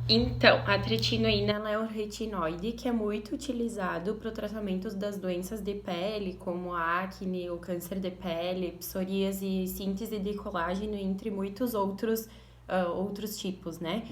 Então, a tretinoína ela é um retinoide que é muito utilizado para o tratamento das doenças de pele, como a acne, o câncer de pele, psoríase, síntese de colágeno, entre muitos outros tipos, né?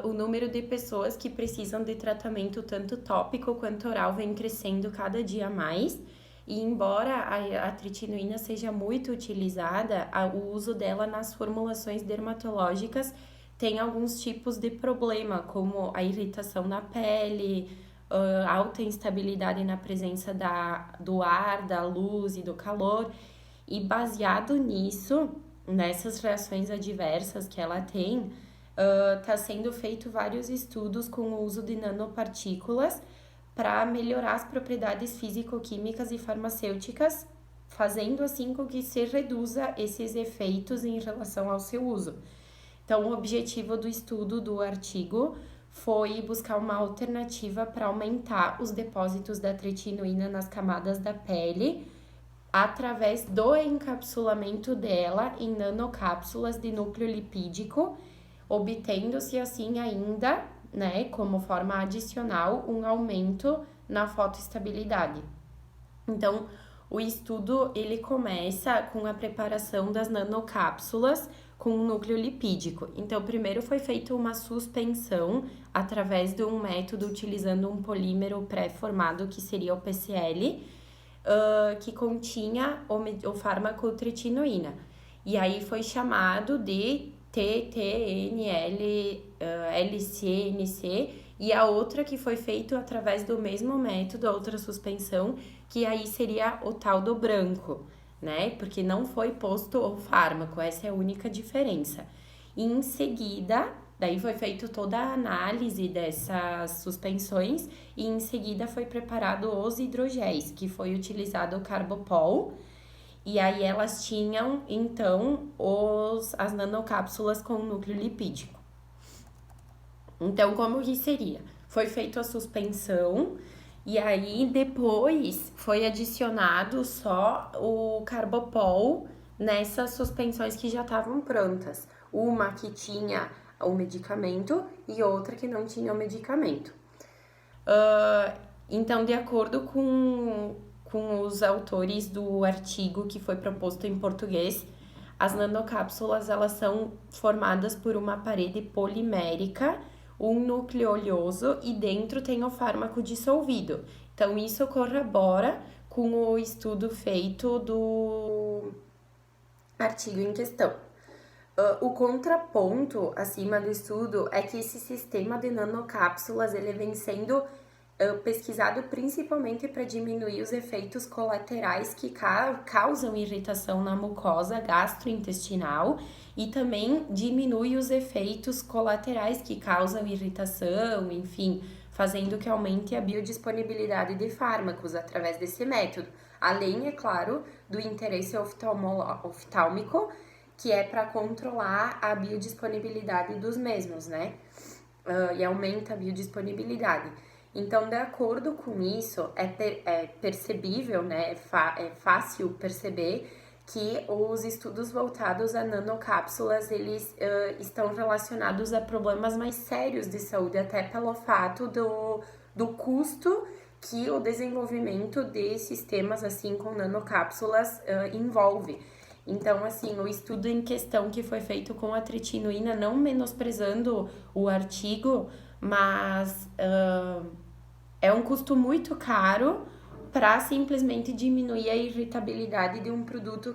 O número de pessoas que precisam de tratamento tanto tópico quanto oral vem crescendo cada dia mais. E embora a tretinoína seja muito utilizada, o uso dela nas formulações dermatológicas tem alguns tipos de problema, como a irritação na pele, alta instabilidade na presença do ar, da luz e do calor. E baseado nisso, nessas reações adversas que ela tem, está sendo feito vários estudos com o uso de nanopartículas para melhorar as propriedades físico-químicas e farmacêuticas, fazendo assim com que se reduza esses efeitos em relação ao seu uso. Então, o objetivo do estudo do artigo foi buscar uma alternativa para aumentar os depósitos da tretinoína nas camadas da pele através do encapsulamento dela em nanocápsulas de núcleo lipídico, obtendo-se assim ainda, né, como forma adicional, um aumento na fotoestabilidade. Então, o estudo ele começa com a preparação das nanocápsulas com um núcleo lipídico. Então, primeiro foi feita uma suspensão através de um método utilizando um polímero pré-formado, que seria o PCL, que continha o fármaco tretinoína. E aí foi chamado de TTNL-LCNC, e a outra que foi feito através do mesmo método, a outra suspensão, que aí seria o tal do branco, né? Porque não foi posto o fármaco, essa é a única diferença. E em seguida, daí foi feito toda a análise dessas suspensões e em seguida foi preparado os hidrogéis, que foi utilizado o carbopol. E aí elas tinham, então, as nanocápsulas com núcleo lipídico. Então, como que seria? Foi feita a suspensão e aí depois foi adicionado só o carbopol nessas suspensões que já estavam prontas. Uma que tinha o medicamento e outra que não tinha o medicamento. Então, de acordo com os autores do artigo que foi proposto em português, as nanocápsulas elas são formadas por uma parede polimérica, um núcleo oleoso e dentro tem o fármaco dissolvido. Então, isso corrobora com o estudo feito do artigo em questão. O contraponto acima do estudo é que esse sistema de nanocápsulas ele vem sendo pesquisado principalmente para diminuir os efeitos colaterais que causam irritação na mucosa gastrointestinal e também diminui os efeitos colaterais que causam irritação, enfim, fazendo que aumente a biodisponibilidade de fármacos através desse método. Além, é claro, do interesse oftálmico, que é para controlar a biodisponibilidade dos mesmos, né? E aumenta a biodisponibilidade. Então, de acordo com isso, é percebível, né? É fácil perceber que os estudos voltados a nanocápsulas, eles estão relacionados a problemas mais sérios de saúde, até pelo fato do custo que o desenvolvimento de sistemas assim com nanocápsulas envolve. Então, assim, o estudo em questão que foi feito com a tretinoína, não menosprezando o artigo, mas é um custo muito caro para simplesmente diminuir a irritabilidade de um produto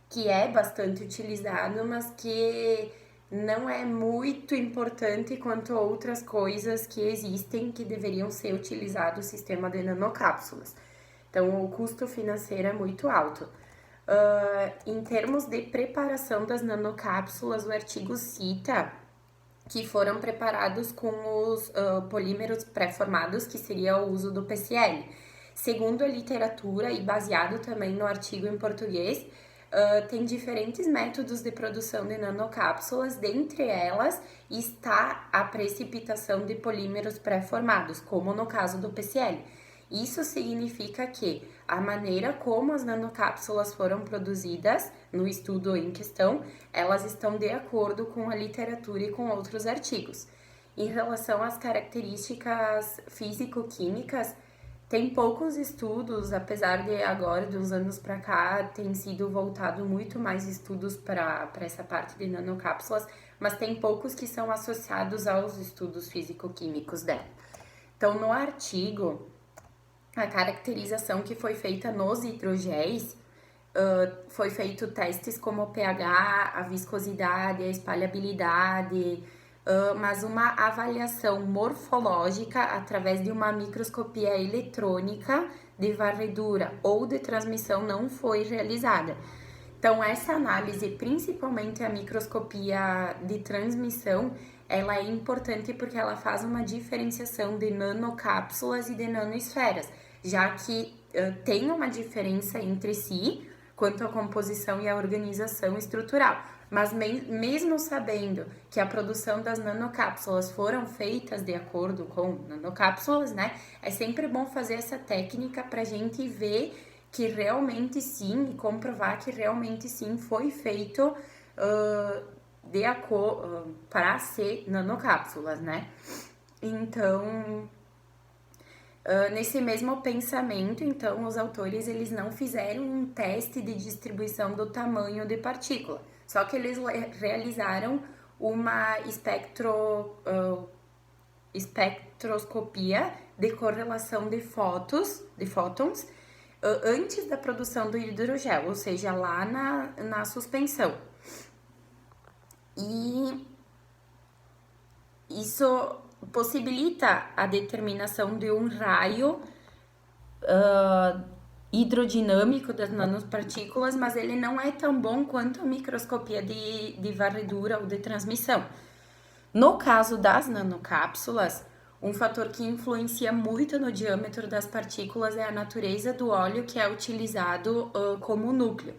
que é bastante utilizado, mas que não é muito importante quanto outras coisas que existem que deveriam ser utilizados no sistema de nanocápsulas. Então, o custo financeiro é muito alto. Em termos de preparação das nanocápsulas, o artigo cita que foram preparados com os polímeros pré-formados, que seria o uso do PCL. Segundo a literatura e baseado também no artigo em português, tem diferentes métodos de produção de nanocápsulas, dentre elas está a precipitação de polímeros pré-formados, como no caso do PCL. Isso significa que a maneira como as nanocápsulas foram produzidas no estudo em questão, elas estão de acordo com a literatura e com outros artigos. Em relação às características físico-químicas, tem poucos estudos, apesar de agora, de uns anos para cá, tem sido voltado muito mais estudos para essa parte de nanocápsulas, mas tem poucos que são associados aos estudos físico-químicos dela. Então, no artigo, a caracterização que foi feita nos hidrogéis, foi feito testes como o pH, a viscosidade, a espalhabilidade, mas uma avaliação morfológica através de uma microscopia eletrônica de varredura ou de transmissão não foi realizada. Então, essa análise, principalmente a microscopia de transmissão, ela é importante porque ela faz uma diferenciação de nanocápsulas e de nanoesferas, já que tem uma diferença entre si quanto à composição e à organização estrutural. Mas mesmo sabendo que a produção das nanocápsulas foram feitas de acordo com nanocápsulas, né? É sempre bom fazer essa técnica para a gente ver que realmente sim, e comprovar que realmente sim foi feito para ser nanocápsulas, né? Então, nesse mesmo pensamento, então, os autores eles não fizeram um teste de distribuição do tamanho de partícula, só que eles realizaram uma espectroscopia de correlação de fótons antes da produção do hidrogel, ou seja, lá na suspensão. E isso possibilita a determinação de um raio hidrodinâmico das nanopartículas, mas ele não é tão bom quanto a microscopia de varredura ou de transmissão. No caso das nanocápsulas, um fator que influencia muito no diâmetro das partículas é a natureza do óleo que é utilizado como núcleo.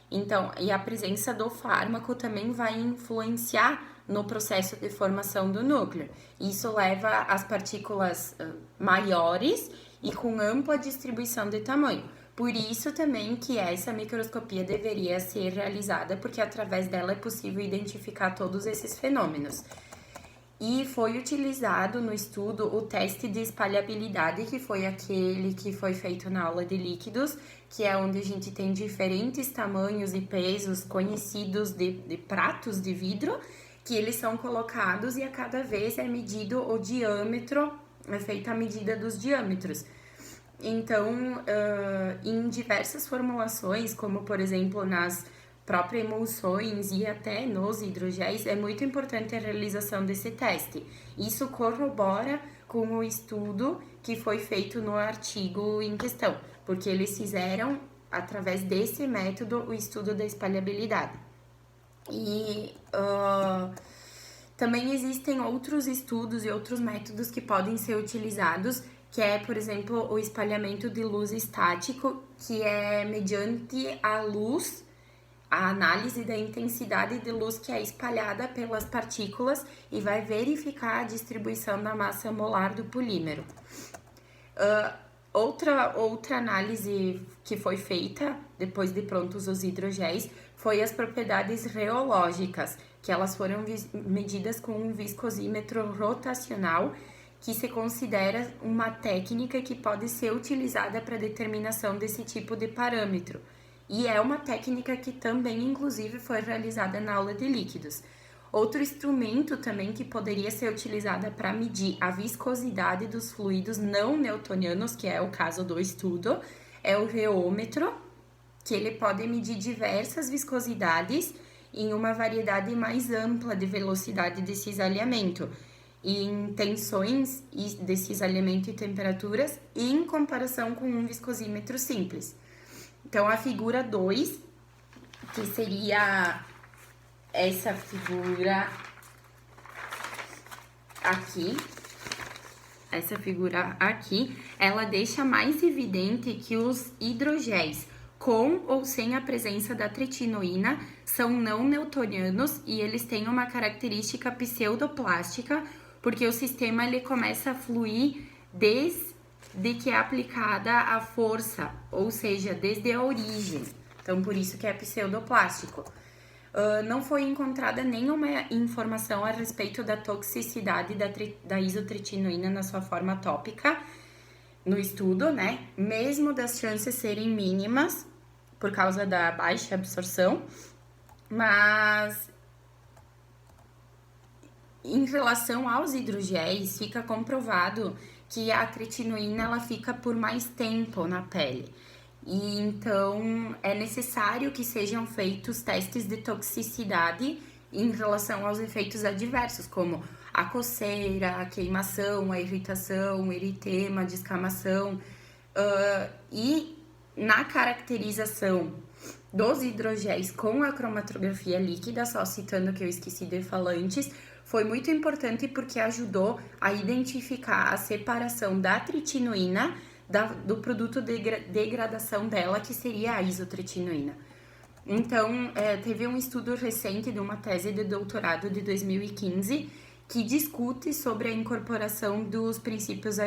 Então, e a presença do fármaco também vai influenciar no processo de formação do núcleo. Isso leva às partículas maiores e com ampla distribuição de tamanho. Por isso também que essa microscopia deveria ser realizada, porque através dela é possível identificar todos esses fenômenos. E foi utilizado no estudo o teste de espalhabilidade, que foi aquele que foi feito na aula de líquidos, que é onde a gente tem diferentes tamanhos e pesos conhecidos de pratos de vidro, que eles são colocados e a cada vez é medido o diâmetro, é feita a medida dos diâmetros. Então, em diversas formulações, como por exemplo nas próprias emulsões e até nos hidrogéis, é muito importante a realização desse teste. Isso corrobora com o estudo que foi feito no artigo em questão, porque eles fizeram, através desse método, o estudo da espalhabilidade. E também existem outros estudos e outros métodos que podem ser utilizados, que é, por exemplo, o espalhamento de luz estático, que é mediante a luz, a análise da intensidade de luz que é espalhada pelas partículas e vai verificar a distribuição da massa molar do polímero. Outra análise que foi feita, depois de prontos os hidrogéis, foi as propriedades reológicas, que elas foram medidas com um viscosímetro rotacional, que se considera uma técnica que pode ser utilizada para determinação desse tipo de parâmetro. E é uma técnica que também, inclusive, foi realizada na aula de líquidos. Outro instrumento também que poderia ser utilizado para medir a viscosidade dos fluidos não newtonianos, que é o caso do estudo, é o reômetro, que ele pode medir diversas viscosidades em uma variedade mais ampla de velocidade de cisalhamento, em tensões de cisalhamento e temperaturas, em comparação com um viscosímetro simples. Então, a figura 2, que seria essa figura aqui, ela deixa mais evidente que os hidrogéis, com ou sem a presença da tretinoína, são não newtonianos e eles têm uma característica pseudoplástica, porque o sistema ele começa a fluir desde que é aplicada a força, ou seja, desde a origem. Então, por isso que é pseudoplástico. Não foi encontrada nenhuma informação a respeito da toxicidade da isotretinoína na sua forma tópica no estudo, né? Mesmo das chances serem mínimas por causa da baixa absorção, mas em relação aos hidrogéis, fica comprovado que a tretinoína ela fica por mais tempo na pele. E então é necessário que sejam feitos testes de toxicidade em relação aos efeitos adversos, como a coceira, a queimação, a irritação, o eritema, a descamação. E na caracterização dos hidrogéis com a cromatografia líquida, só citando o que eu esqueci de falar antes, foi muito importante porque ajudou a identificar a separação da tretinoína do produto de degradação dela, que seria a isotretinoína. Então, teve um estudo recente de uma tese de doutorado de 2015 que discute sobre a incorporação dos princípios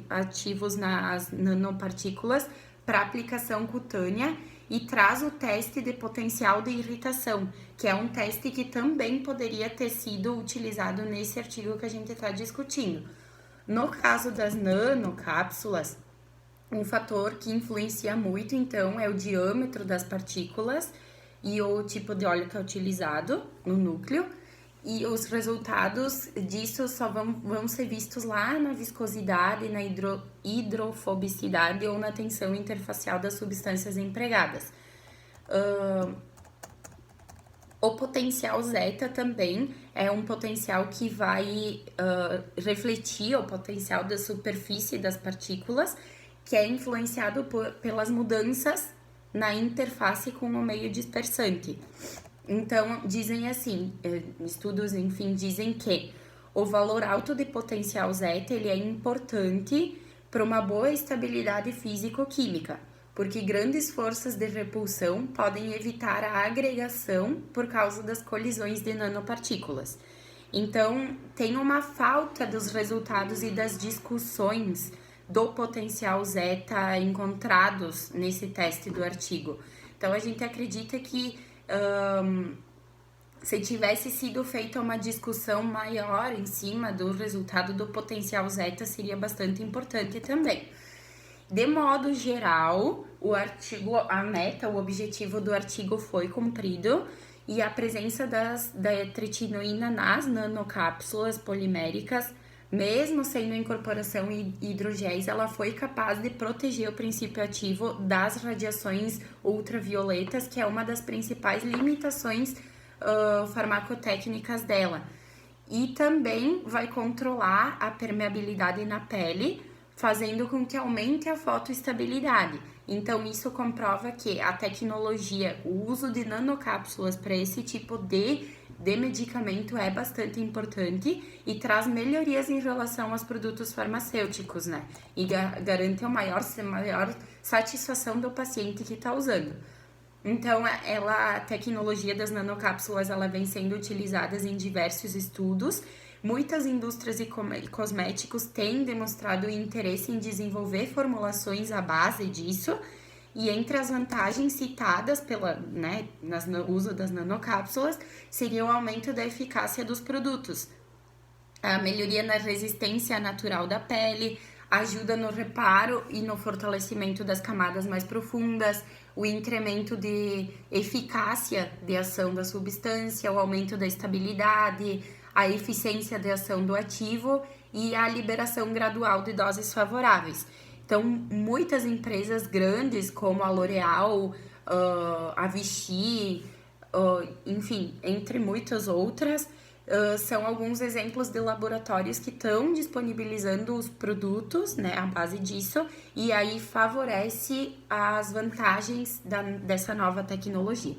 ativos nas nanopartículas para aplicação cutânea e traz o teste de potencial de irritação, que é um teste que também poderia ter sido utilizado nesse artigo que a gente está discutindo. No caso das nanocápsulas, um fator que influencia muito, então, é o diâmetro das partículas e o tipo de óleo que é utilizado no núcleo. E os resultados disso só vão ser vistos lá na viscosidade, na hidrofobicidade ou na tensão interfacial das substâncias empregadas. O potencial zeta também é um potencial que vai refletir o potencial da superfície das partículas, que é influenciado pelas mudanças na interface com o meio dispersante. Então, dizem assim, estudos, enfim, dizem que o valor alto de potencial zeta ele é importante para uma boa estabilidade físico-química, porque grandes forças de repulsão podem evitar a agregação por causa das colisões de nanopartículas. Então, tem uma falta dos resultados e das discussões do potencial zeta encontrados nesse teste do artigo. Então, a gente acredita que se tivesse sido feita uma discussão maior em cima do resultado do potencial zeta, seria bastante importante também. De modo geral, o objetivo do artigo foi cumprido e a presença da tretinoína nas nanocápsulas poliméricas, mesmo sendo incorporação em hidrogéis, ela foi capaz de proteger o princípio ativo das radiações ultravioletas, que é uma das principais limitações farmacotécnicas dela. E também vai controlar a permeabilidade na pele, fazendo com que aumente a fotoestabilidade. Então, isso comprova que a tecnologia, o uso de nanocápsulas para esse tipo de medicamento é bastante importante e traz melhorias em relação aos produtos farmacêuticos, né? E garante a maior satisfação do paciente que está usando. Então, a tecnologia das nanocápsulas, ela vem sendo utilizada em diversos estudos. Muitas indústrias e cosméticos têm demonstrado interesse em desenvolver formulações à base disso. E entre as vantagens citadas no uso das nanocápsulas, seria o aumento da eficácia dos produtos, a melhoria na resistência natural da pele, ajuda no reparo e no fortalecimento das camadas mais profundas, o incremento de eficácia de ação da substância, o aumento da estabilidade, a eficiência de ação do ativo e a liberação gradual de doses favoráveis. Então, muitas empresas grandes, como a L'Oréal, a Vichy, enfim, entre muitas outras, são alguns exemplos de laboratórios que estão disponibilizando os produtos, né, à base disso, e aí favorece as vantagens dessa nova tecnologia.